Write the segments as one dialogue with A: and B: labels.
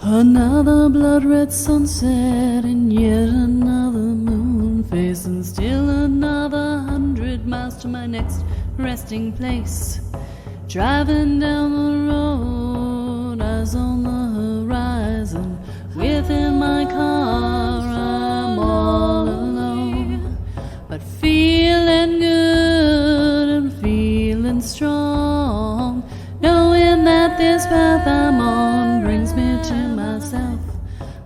A: Another blood-red sunset and yet another moon face, and still another 100 miles to my next resting place. Driving down the road, eyes on the horizon. Within my car, I'm all alone, but feeling good and feeling strong, knowing that this path I'm on brings me to myself.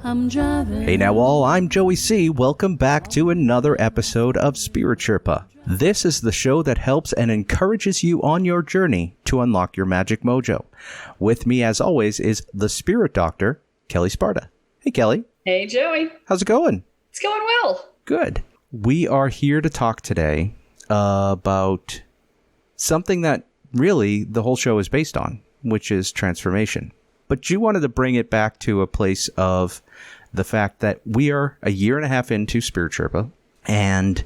A: I'm driving.
B: Hey now all, I'm Joey C. Welcome back to another episode of Spirit Sherpa. This is the show that helps and encourages you on your journey to unlock your magic mojo. With me, as always, is the Spirit Doctor, Kelle Sparta. Hey, Kelly.
C: Hey, Joey.
B: How's it going?
C: It's going well.
B: Good. We are here to talk today about something that really the whole show is based on, which is transformation. But you wanted to bring it back to a place of the fact that we are a year and a half into Spirit Sherpa, and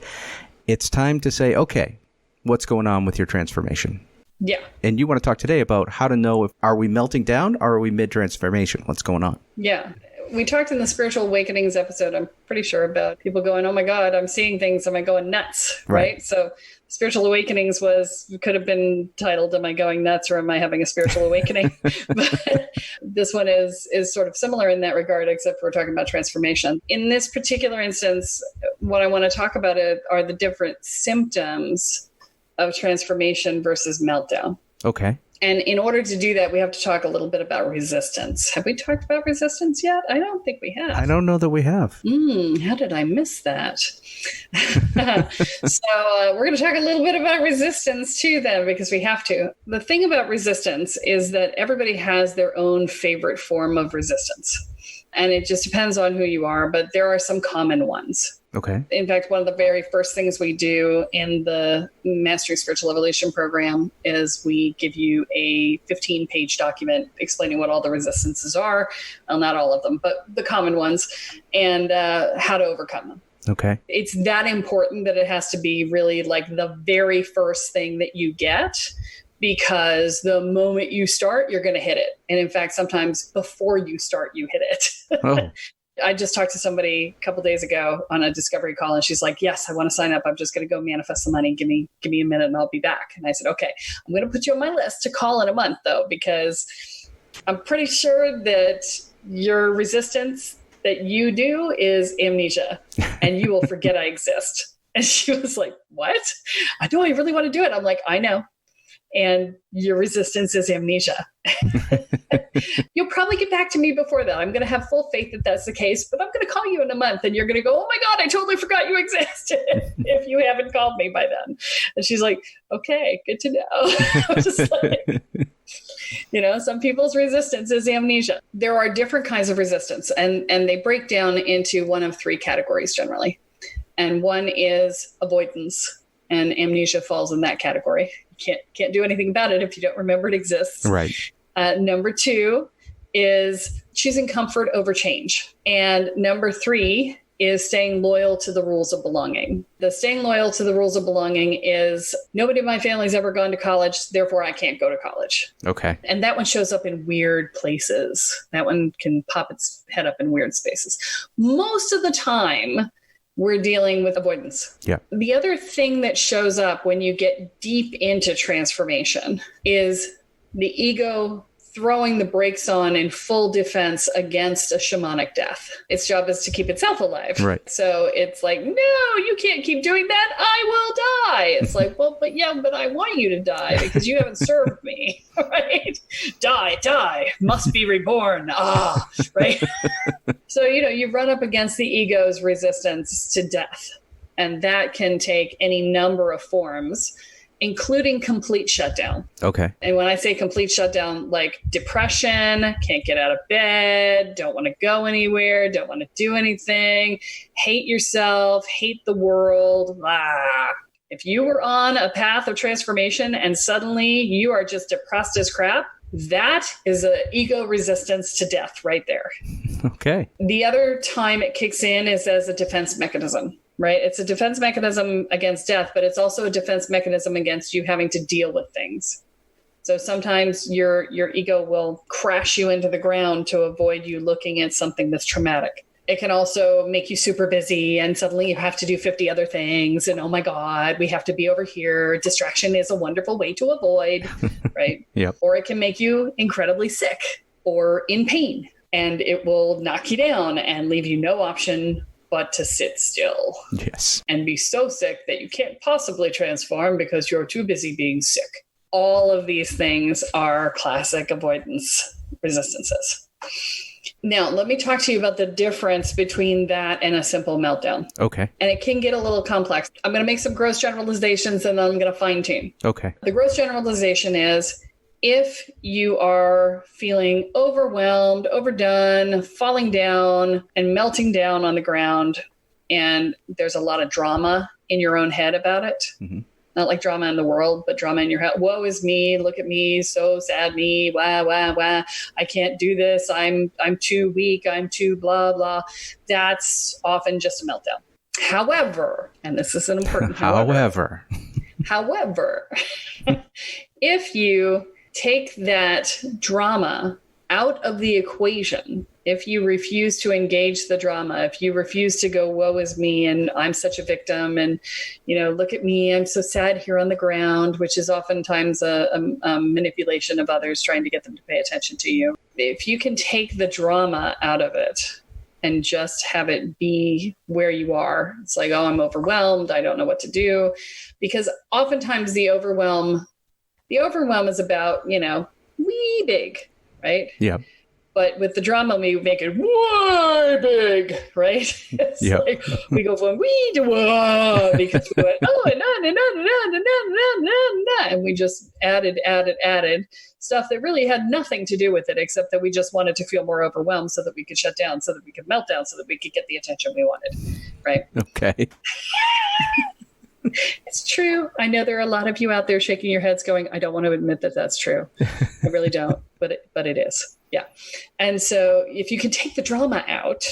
B: it's time to say, okay, what's going on with your transformation?
C: Yeah.
B: And you want to talk today about how to know if are we melting down or are we mid-transformation? What's going on?
C: Yeah. We talked in the Spiritual Awakenings episode, I'm pretty sure, about people going, oh my God, I'm seeing things. Am I going nuts? Right? So Spiritual Awakenings could have been titled, Am I Going Nuts or Am I Having a Spiritual Awakening? But this one is sort of similar in that regard, except we're talking about transformation. In this particular instance, what I want to talk about are the different symptoms of transformation versus meltdown.
B: Okay.
C: And in order to do that, we have to talk a little bit about resistance. Have we talked about resistance yet? I don't think we have.
B: I don't know that we have.
C: How did I miss that? So we're going to talk a little bit about resistance too then, because we have to. The thing about resistance is that everybody has their own favorite form of resistance. And it just depends on who you are, but there are some common ones.
B: Okay.
C: In fact, one of the very first things we do in the Mastering Spiritual Evolution program is we give you a 15-page document explaining what all the resistances are. Well, not all of them, but the common ones, and how to overcome them.
B: Okay.
C: It's that important that it has to be really like the very first thing that you get, because the moment you start, you're going to hit it. And in fact, sometimes before you start, you hit it. Oh. I just talked to somebody a couple days ago on a discovery call, and she's like, yes, I want to sign up. I'm just going to go manifest some money. Give me a minute and I'll be back. And I said, okay, I'm going to put you on my list to call in a month though, because I'm pretty sure that your resistance that you do is amnesia and you will forget I exist. And she was like, what? I know I really want to do it. I'm like, I know. And your resistance is amnesia. You'll probably get back to me before that. I'm going to have full faith that that's the case, but I'm going to call you in a month and you're going to go, oh my God, I totally forgot you existed if you haven't called me by then. And she's like, okay, good to know. I'm just like, some people's resistance is amnesia. There are different kinds of resistance, and they break down into one of three categories generally. And one is avoidance, and amnesia falls in that category. Can't do anything about it if you don't remember it exists.
B: Right.
C: Number two is choosing comfort over change. And number three is staying loyal to the rules of belonging. The staying loyal to the rules of belonging is nobody in my family's ever gone to college, therefore I can't go to college.
B: Okay.
C: And that one shows up in weird places. That one can pop its head up in weird spaces. Most of the time, we're dealing with avoidance.
B: Yeah.
C: The other thing that shows up when you get deep into transformation is the ego throwing the brakes on in full defense against a shamanic death. Its job is to keep itself alive. Right. So it's like, no, you can't keep doing that. I will die. It's like, well, but I want you to die because you haven't served me. Right? Die, must be reborn. Right? So, you run up against the ego's resistance to death. And that can take any number of forms, including complete shutdown. Okay. And when I say complete shutdown, like depression, can't get out of bed, don't want to go anywhere, don't want to do anything, hate yourself, hate the world. If you were on a path of transformation and suddenly you are just depressed as crap, that is an ego resistance to death right there.
B: Okay.
C: The other time it kicks in is as a defense mechanism. Right? It's a defense mechanism against death, but it's also a defense mechanism against you having to deal with things. So sometimes your ego will crash you into the ground to avoid you looking at something that's traumatic. It can also make you super busy and suddenly you have to do 50 other things. And oh my God, we have to be over here. Distraction is a wonderful way to avoid, right?
B: Yep.
C: Or it can make you incredibly sick or in pain, and it will knock you down and leave you no option but to sit still.
B: Yes.
C: And be so sick that you can't possibly transform because you're too busy being sick. All of these things are classic avoidance resistances. Now, let me talk to you about the difference between that and a simple meltdown.
B: Okay.
C: And it can get a little complex. I'm going to make some gross generalizations and then I'm going to fine tune.
B: Okay.
C: The gross generalization is if you are feeling overwhelmed, overdone, falling down and melting down on the ground, and there's a lot of drama in your own head about it. Mm-hmm. Not like drama in the world, but drama in your head. Woe is me. Look at me. So sad me. Wah, wah, wah. I can't do this. I'm too weak. I'm too blah, blah. That's often just a meltdown. However, and this is an important however, if you take that drama out of the equation, if you refuse to engage the drama, if you refuse to go, woe is me, and I'm such a victim, and, look at me, I'm so sad here on the ground, which is oftentimes a manipulation of others trying to get them to pay attention to you. If you can take the drama out of it and just have it be where you are, it's like, oh, I'm overwhelmed, I don't know what to do. Because oftentimes the overwhelm is about, wee big, right?
B: Yeah.
C: But with the drama, we make it way big, right? It's like we go from wee to wah because we went, and we just added stuff that really had nothing to do with it, except that we just wanted to feel more overwhelmed so that we could shut down, so that we could melt down, so that we could get the attention we wanted, right?
B: Okay.
C: It's true. I know there are a lot of you out there shaking your heads going, I don't want to admit that that's true. I really don't, but it is. Yeah. And so if you can take the drama out,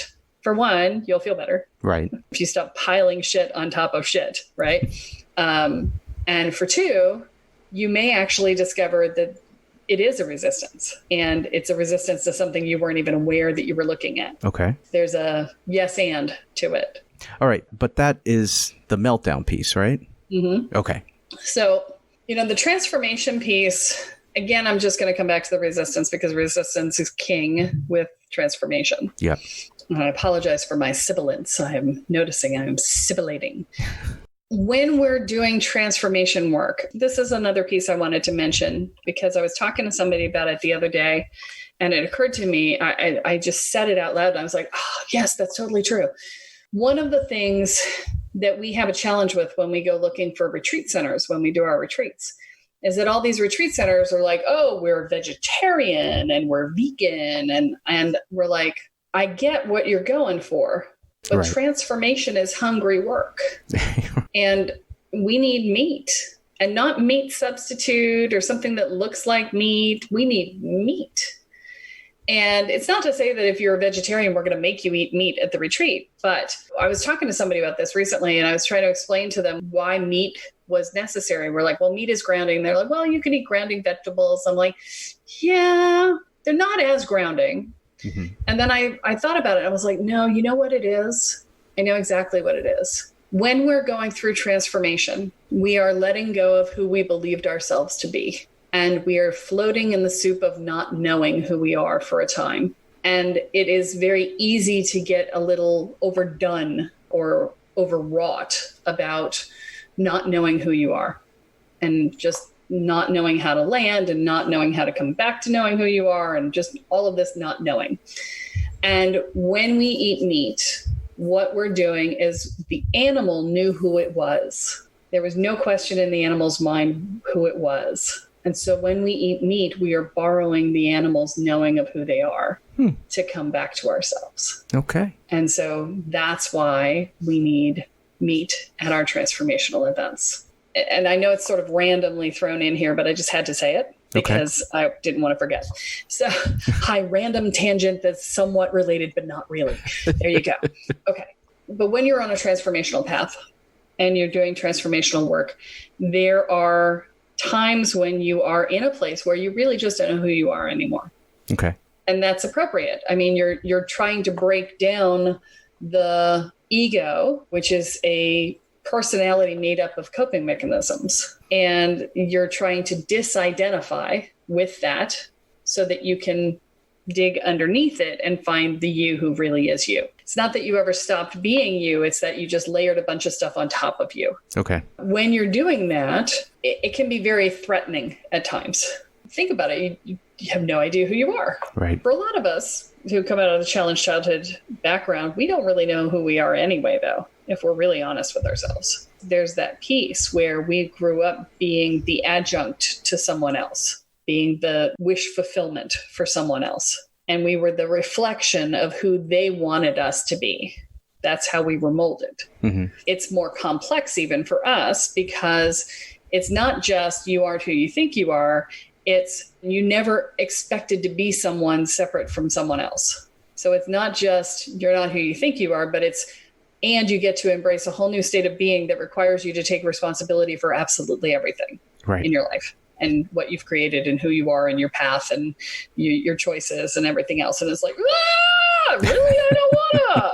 C: for one, you'll feel better.
B: Right.
C: If you stop piling shit on top of shit, right? And for two, you may actually discover that it is a resistance, and it's a resistance to something you weren't even aware that you were looking at.
B: Okay.
C: There's a yes and to it.
B: All right. But that is the meltdown piece, right?
C: Mm-hmm.
B: Okay.
C: So, the transformation piece, again, I'm just going to come back to the resistance because resistance is king with transformation.
B: Yep.
C: And I apologize for my sibilance. I'm noticing I'm sibilating. When we're doing transformation work, this is another piece I wanted to mention because I was talking to somebody about it the other day and it occurred to me, I just said it out loud and I was like, oh, yes, that's totally true. One of the things that we have a challenge with when we go looking for retreat centers, when we do our retreats, is that all these retreat centers are like, oh, we're vegetarian and we're vegan. And we're like, I get what you're going for, but right. Transformation is hungry work. And we need meat, and not meat substitute or something that looks like meat. We need meat. And it's not to say that if you're a vegetarian, we're going to make you eat meat at the retreat. But I was talking to somebody about this recently, and I was trying to explain to them why meat was necessary. We're like, well, meat is grounding. They're like, well, you can eat grounding vegetables. I'm like, yeah, they're not as grounding. Mm-hmm. And then I thought about it. I was like, no, you know what it is? I know exactly what it is. When we're going through transformation, we are letting go of who we believed ourselves to be. And we are floating in the soup of not knowing who we are for a time. And it is very easy to get a little overdone or overwrought about not knowing who you are and just not knowing how to land and not knowing how to come back to knowing who you are and just all of this not knowing. And when we eat meat, what we're doing is the animal knew who it was. There was no question in the animal's mind who it was. And so when we eat meat, we are borrowing the animal's knowing of who they are to come back to ourselves. Okay. And so that's why we need meat at our transformational events. And I know it's sort of randomly thrown in here, but I just had to say it because I didn't want to forget. So high random tangent that's somewhat related, but not really. There you go. Okay. But when you're on a transformational path and you're doing transformational work, there are times when you are in a place where you really just don't know who you are anymore.
B: Okay.
C: And that's appropriate. I mean, you're trying to break down the ego, which is a personality made up of coping mechanisms. And you're trying to disidentify with that so that you can dig underneath it and find the you who really is you. It's not that you ever stopped being you. It's that you just layered a bunch of stuff on top of you.
B: Okay.
C: When you're doing that, it can be very threatening at times. Think about it. You have no idea who you are.
B: Right.
C: For a lot of us who come out of a challenged childhood background, we don't really know who we are anyway, though, if we're really honest with ourselves. There's that piece where we grew up being the adjunct to someone else, being the wish fulfillment for someone else. And we were the reflection of who they wanted us to be. That's how we were molded. Mm-hmm. It's more complex even for us because it's not just you aren't who you think you are. It's you never expected to be someone separate from someone else. So it's not just you're not who you think you are, but it's and you get to embrace a whole new state of being that requires you to take responsibility for absolutely everything in your life and what you've created and who you are and your path and your choices and everything else. And it's like, really? I don't wanna.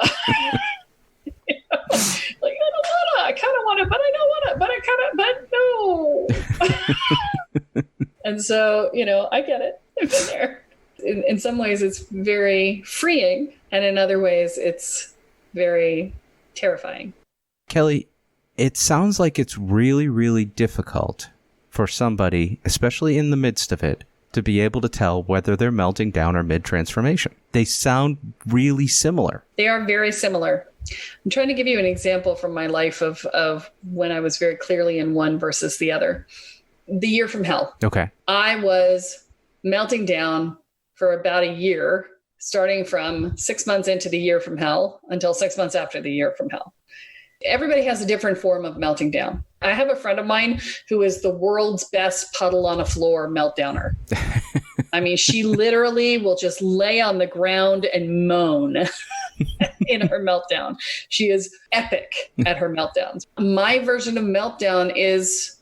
C: Like, I don't wanna. I kind of wanna, but I don't wanna. But I kind of, but no. And so, I get it. I've been there. In some ways, it's very freeing, and in other ways, it's very terrifying.
B: Kelly, it sounds like it's really, really difficult for somebody, especially in the midst of it, to be able to tell whether they're melting down or mid-transformation. They sound really similar.
C: They are very similar. I'm trying to give you an example from my life of when I was very clearly in one versus the other. The year from hell. Okay. I was melting down for about a year, starting from 6 months into the year from hell until 6 months after the year from hell. Everybody has a different form of melting down. I have a friend of mine who is the world's best puddle on a floor meltdowner. I mean, she literally will just lay on the ground and moan in her meltdown. She is epic at her meltdowns. My version of meltdown is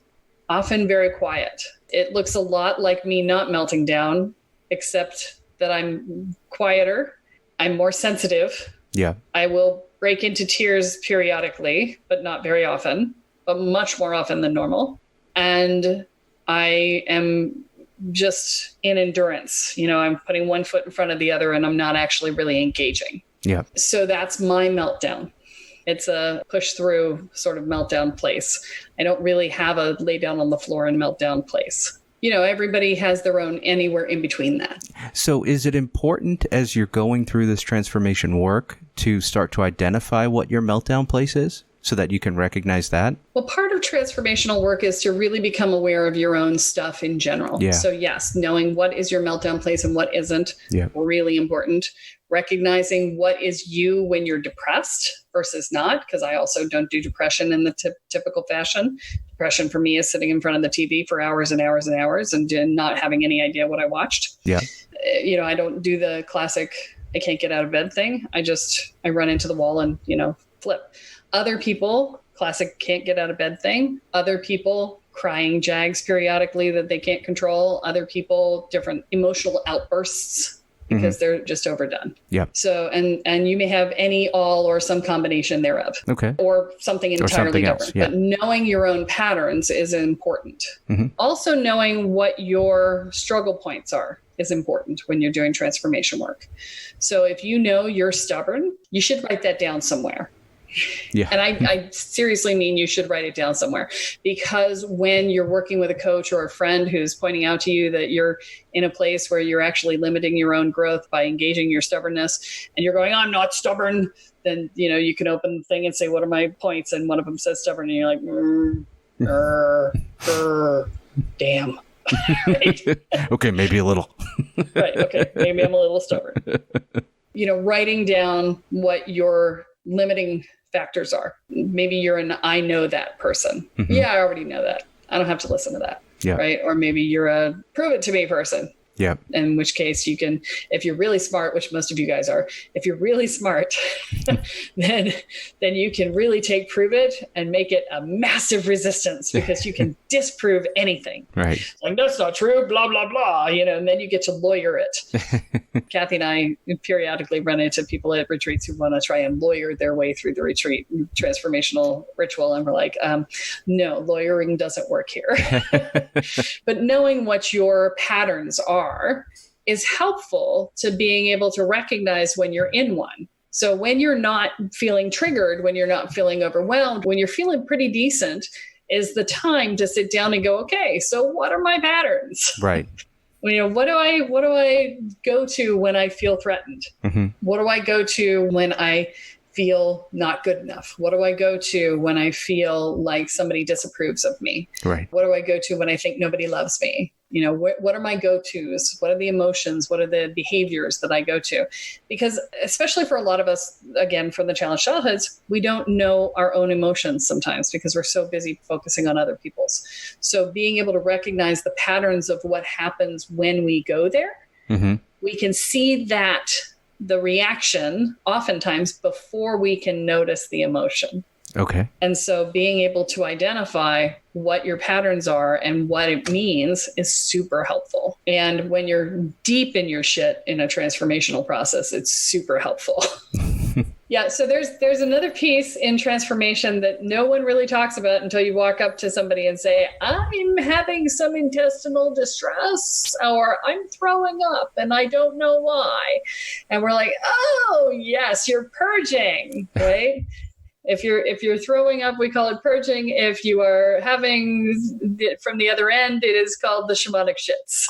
C: often very quiet. It looks a lot like me not melting down, except that I'm quieter. I'm more sensitive. Yeah. I will break into tears periodically, but not very often, but much more often than normal. And I am just in endurance. I'm putting one foot in front of the other and I'm not actually really engaging. Yeah. So that's my meltdown. It's a push through sort of meltdown place. I don't really have a lay down on the floor and meltdown place. Everybody has their own anywhere in between that.
B: So is it important as you're going through this transformation work to start to identify what your meltdown place is so that you can recognize that?
C: Well, part of transformational work is to really become aware of your own stuff in general. Yeah. So yes, knowing what is your meltdown place and what isn't, really important. Recognizing what is you when you're depressed versus not, because I also don't do depression in the typical fashion. Depression for me is sitting in front of the TV for hours and hours and hours and not having any idea what I watched. Yeah. I don't do the classic, I can't get out of bed thing. I run into the wall and, flip. Other people, classic can't get out of bed thing. Other people crying jags periodically that they can't control. Other people, different emotional outbursts because they're just overdone. Yeah. So, and you may have any, all, or some combination thereof. Okay. Or something entirely different. Yeah. But knowing your own patterns is important. Mm-hmm. Also knowing what your struggle points are is important when you're doing transformation work. So if you know you're stubborn, you should write that down somewhere. Yeah. And I seriously mean you should write it down somewhere, because when you're working with a coach or a friend who's pointing out to you that you're in a place where you're actually limiting your own growth by engaging your stubbornness and you're going, I'm not stubborn, then, you can open the thing and say, what are my points? And one of them says stubborn. And you're like, damn. Right?
B: Okay. Maybe a little.
C: Right. Okay. Maybe I'm a little stubborn. Writing down what your limiting factors are. Maybe you're an I know that person. Mm-hmm. Yeah, I already know that. I don't have to listen to that. Yeah. Right. Or maybe you're a prove it to me person.
B: Yep.
C: In which case you can, if you're really smart, which most of you guys are, if you're really smart, then you can really prove it and make it a massive resistance, because you can disprove anything.
B: Right.
C: Like, that's not true, blah, blah, blah, and then you get to lawyer it. Kathy and I periodically run into people at retreats who want to try and lawyer their way through the retreat transformational ritual. And we're like, no, lawyering doesn't work here. But knowing what your patterns are is helpful to being able to recognize when you're in one. So when you're not feeling triggered, when you're not feeling overwhelmed, when you're feeling pretty decent, is the time to sit down and go, okay, so what are my patterns?
B: Right.
C: What do I go to when I feel threatened? Mm-hmm. What do I go to when I feel not good enough? What do I go to when I feel like somebody disapproves of me?
B: Right.
C: What do I go to when I think nobody loves me? What are my go-tos? What are the emotions? What are the behaviors that I go to? Because especially for a lot of us, again, from the challenged childhoods, we don't know our own emotions sometimes because we're so busy focusing on other people's. So being able to recognize the patterns of what happens when we go there, mm-hmm. we can see that the reaction oftentimes before we can notice the emotion.
B: Okay.
C: And so being able to identify what your patterns are and what it means is super helpful. And when you're deep in your shit in a transformational process, it's super helpful. Yeah. So there's another piece in transformation that no one really talks about until you walk up to somebody and say, I'm having some intestinal distress, or I'm throwing up and I don't know why. And we're like, oh yes, you're purging, right? If you're throwing up, we call it purging. If you are having it from the other end, it is called the shamanic shits.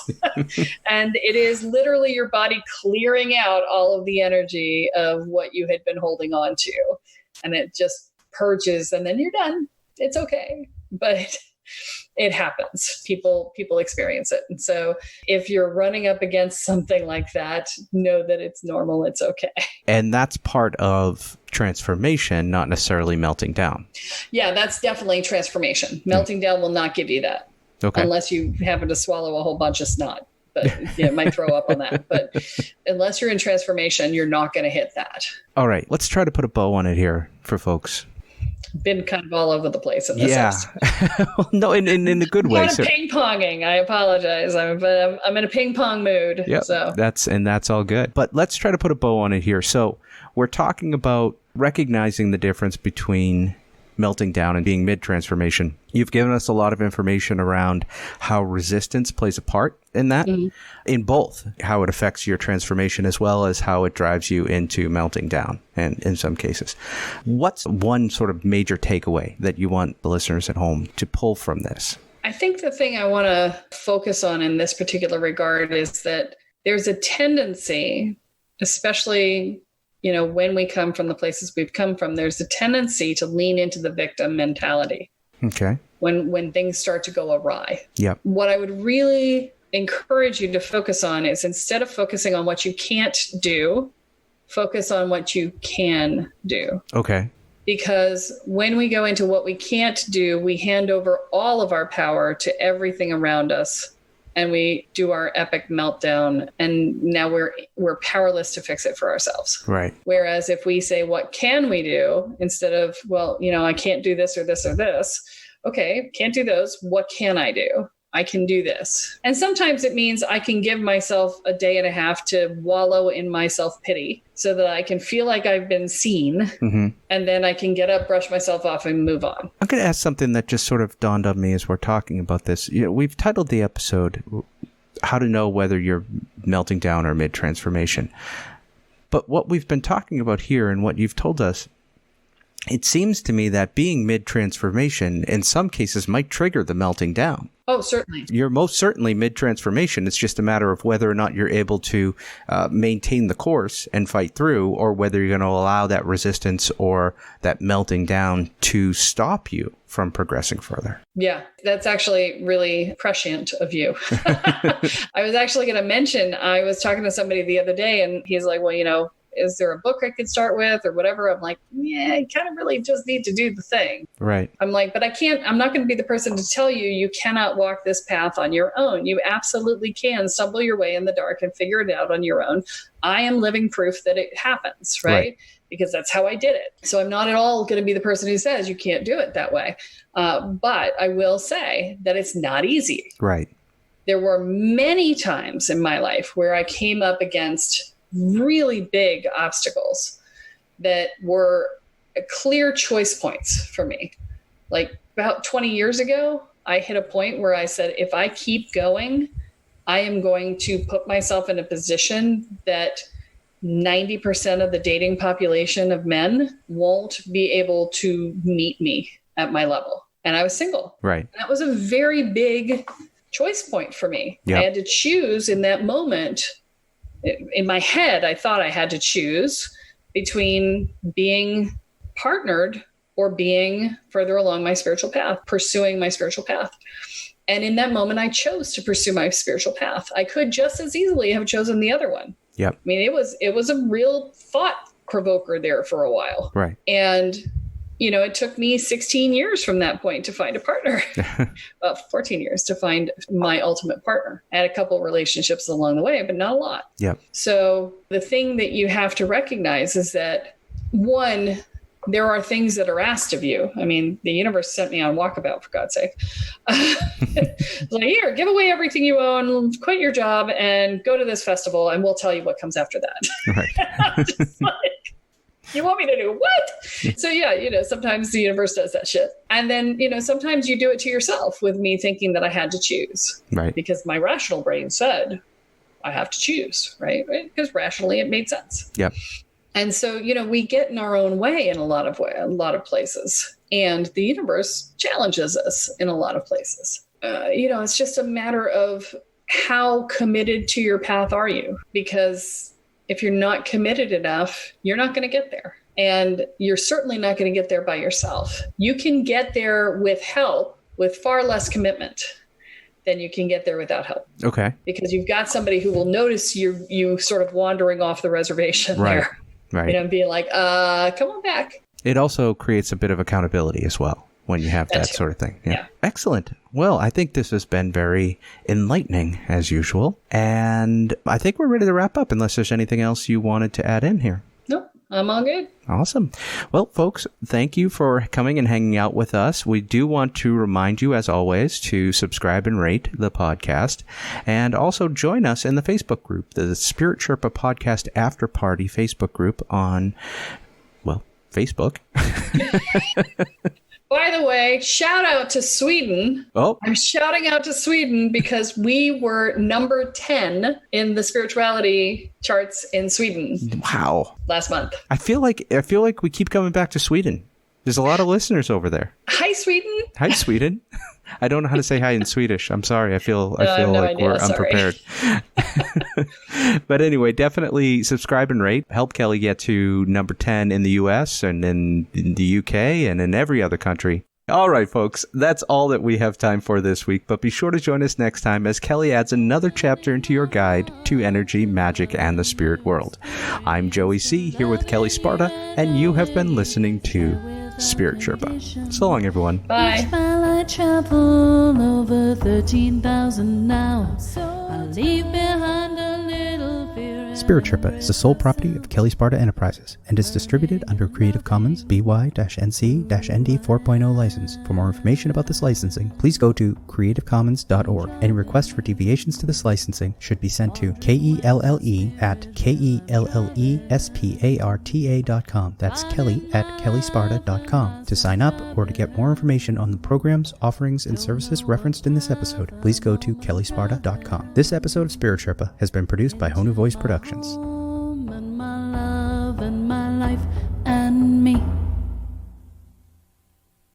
C: And it is literally your body clearing out all of the energy of what you had been holding on to. And it just purges, and then you're done. It's okay. But it happens. People experience it. And so if you're running up against something like that, know that it's normal. It's okay.
B: And that's part of transformation, not necessarily melting down.
C: Yeah, that's definitely transformation. Melting down will not give you that. Okay. Unless you happen to swallow a whole bunch of snot. But you might throw up on that. But unless you're in transformation, you're not going to hit that.
B: All right. Let's try to put a bow on it here for folks.
C: Been kind of all over the place in this.
B: Yeah. No, in a good way.
C: Kind of ping-ponging. I apologize. But I'm in a ping-pong mood.
B: Yeah,
C: so.
B: That's all good. But let's try to put a bow on it here. So we're talking about recognizing the difference between melting down and being mid-transformation. You've given us a lot of information around how resistance plays a part in that, in both how it affects your transformation as well as how it drives you into melting down, and in some cases. What's one sort of major takeaway that you want the listeners at home to pull from this?
C: I think the thing I want to focus on in this particular regard is that there's a tendency, especially when we come from the places we've come from, there's a tendency to lean into the victim mentality.
B: Okay.
C: When things start to go awry.
B: Yep.
C: What I would really encourage you to focus on is, instead of focusing on what you can't do, focus on what you can do.
B: Okay.
C: Because when we go into what we can't do, we hand over all of our power to everything around us. And we do our epic meltdown, and now we're powerless to fix it for ourselves.
B: Right.
C: Whereas if we say, what can we do, instead of, well, I can't do this or this or this. Okay, can't do those. What can I do? I can do this. And sometimes it means I can give myself a day and a half to wallow in my self-pity so that I can feel like I've been seen. Mm-hmm. And then I can get up, brush myself off, and move on.
B: I'm going to ask something that just sort of dawned on me as we're talking about this. We've titled the episode, How to Know Whether You're Melting Down or Mid-Transformation. But what we've been talking about here and what you've told us, it seems to me that being mid-transformation in some cases might trigger the melting down.
C: Oh, certainly.
B: You're most certainly mid-transformation. It's just a matter of whether or not you're able to maintain the course and fight through, or whether you're going to allow that resistance or that melting down to stop you from progressing further.
C: Yeah, that's actually really prescient of you. I was actually going to mention, I was talking to somebody the other day, and he's like, well, Is there a book I could start with or whatever? I'm like, yeah, you kind of really just need to do the thing.
B: Right.
C: I'm like, but I'm not going to be the person to tell you, you cannot walk this path on your own. You absolutely can stumble your way in the dark and figure it out on your own. I am living proof that it happens, right? Because that's how I did it. So I'm not at all going to be the person who says you can't do it that way. But I will say that it's not easy.
B: Right.
C: There were many times in my life where I came up against really big obstacles that were clear choice points for me. Like about 20 years ago, I hit a point where I said, if I keep going, I am going to put myself in a position that 90% of the dating population of men won't be able to meet me at my level. And I was single.
B: Right.
C: And that was a very big choice point for me.
B: Yep.
C: I had to choose in that moment. In my head, I thought I had to choose between being partnered or being further along my spiritual path, pursuing my spiritual path. And in that moment, I chose to pursue my spiritual path. I could just as easily have chosen the other one.
B: Yep.
C: I mean, it was a real thought provoker there for a while.
B: Right.
C: And, you know, it took me 16 years from that point to find a partner. 14 years to find my ultimate partner. I had a couple relationships along the way, but not a lot.
B: Yep.
C: So the thing that you have to recognize is that, one, there are things that are asked of you. I mean, the universe sent me on walkabout, for God's sake. It's like, here, give away everything you own, quit your job, and go to this festival, and we'll tell you what comes after that.
B: Right.
C: I'm just like, you want me to do what? So yeah, you know, sometimes the universe does that shit. And then, you know, sometimes you do it to yourself, with me thinking that I had to choose. Right. Because my rational brain said, I have to choose, right? Because rationally it made sense.
B: Yep.
C: And so, you know, we get in our own way in a lot of places, and the universe challenges us in a lot of places. You know, it's just a matter of how committed to your path are you? Because if you're not committed enough, you're not going to get there. And you're certainly not going to get there by yourself. You can get there with help, with far less commitment than you can get there without help. Okay. Because you've got somebody who will notice you sort of wandering off the reservation there. Right. You know, being like, come on back.
B: It also creates a bit of accountability as well when you have that sort of thing. Yeah. Excellent. Well, I think this has been very enlightening as usual. And I think we're ready to wrap up unless there's anything else you wanted to add in here.
C: Nope. I'm all good.
B: Awesome. Well, folks, thank you for coming and hanging out with us. We do want to remind you, as always, to subscribe and rate the podcast, and also join us in the Facebook group, the Spirit Sherpa Podcast After Party Facebook group on, well, Facebook.
C: By the way, shout out to Sweden. Oh, I'm shouting out to Sweden because we were number 10 in the spirituality charts in Sweden.
B: Wow.
C: Last month.
B: I feel like we keep coming back to Sweden. There's a lot of listeners over there.
C: Hi, Sweden.
B: Hi, Sweden. I don't know how to say hi in Swedish. I'm sorry. I feel like we're unprepared. But anyway, definitely subscribe and rate. Help Kelly get to number 10 in the US and in the UK and in every other country. All right, folks, that's all that we have time for this week, but be sure to join us next time as Kelly adds another chapter into your guide to energy, magic, and the spirit world. I'm Joey C., here with Kelle Sparta, and you have been listening to Spirit Sherpa. So long, everyone.
C: Bye.
A: I travel over 13,000 now. I leave behind a little fear.
D: Spirit Sherpa is the sole property of Kelle Sparta Enterprises and is distributed under Creative Commons BY-NC-ND 4.0 license. For more information about this licensing, please go to creativecommons.org. Any requests for deviations to this licensing should be sent to KELLE@KELLESPARTA.com. That's Kelly@KelleSparta.com. To sign up or to get more information on the programs, offerings, and services referenced in this episode, please go to KelleSparta.com. This episode of Spirit Sherpa has been produced by Honu Voice Productions.